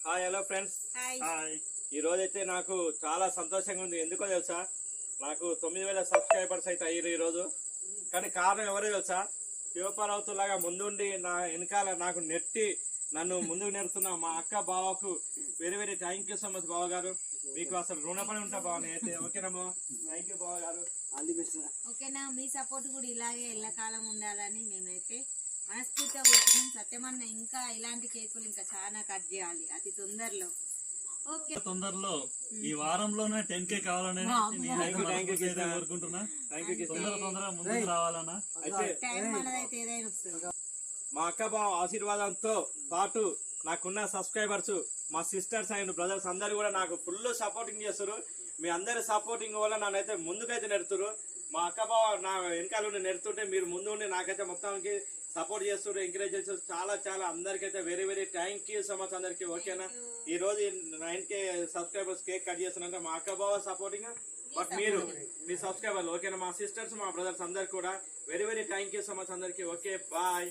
Hi hello friends. Hi. ఈ రోజైతే నాకు చాలా సంతోషంగా ఉంది. ఎందుకో తెలుసా, నాకు 9,000 సబ్స్క్రైబర్స్ అయితే అయ్యారు ఈరోజు. కానీ కారణం ఎవరో తెలుసా, శివపార్వతు లాగా ముందుండి నా వెనకాల నాకు నెట్టి నన్ను ముందుకు నెడుతున్న మా అక్క బావకు very very thank you so much బావ గారు. మీకు అసలు రుణపడి ఉంటా బావ అయితే. ఓకేనమ్మా, థ్యాంక్ యూ బావ గారు. ఓకేనా, మీ సపోర్ట్ కూడా ఇలాగే ఎల్లకాలం ఉండాలని మేమైతే మనస్ఫూర్తిగా కోరుతున్నాం. సత్యమన్న ఇంకా ఇలాంటి కేకులు ఇంకా చాలా కట్ చేయాలి అతి తొందరలో. ఓకే, తొందరలో ఈ వారంలోనే 10K కావాలని కోరుకుంటున్నా. తొందరగా ముందుకు రావాలన్నా. అయితే టైం మనదైతే ఏదైనా వస్తుంది. మా అక్క బావ ఆశీర్వాదంతో పాటు నాకున్న సబ్స్క్రైబర్స్, మా సిస్టర్స్ అండ్ బ్రదర్స్ అందరు కూడా నాకు ఫుల్ సపోర్టింగ్ చేస్తారు. మీ అందరి సపోర్టింగ్ వల్ల నన్నైతే ముందుకైతే నెడుతురు. మా అక్క బావ నా వెనకాల ఉండి నెడుతుంటే మీరు ముందు ఉండి నాకైతే మొత్తానికి సపోర్ట్ చేస్తారు, ఎంకరేజ్ చేస్తారు. చాలా చాలా అందరికైతే very very thank you so much అందరికి. ఓకేనా, ఈ రోజు 9K సబ్స్క్రైబర్స్ కేక్ కట్ చేస్తున్నారంటే మా అక్క బావ సపోర్టింగ్, బట్ మీరు మీ సబ్స్క్రైబర్లు. ఓకేనా, మా సిస్టర్స్ మా బ్రదర్స్ అందరికి కూడా very very thank you so much అందరికి. Okay, bye.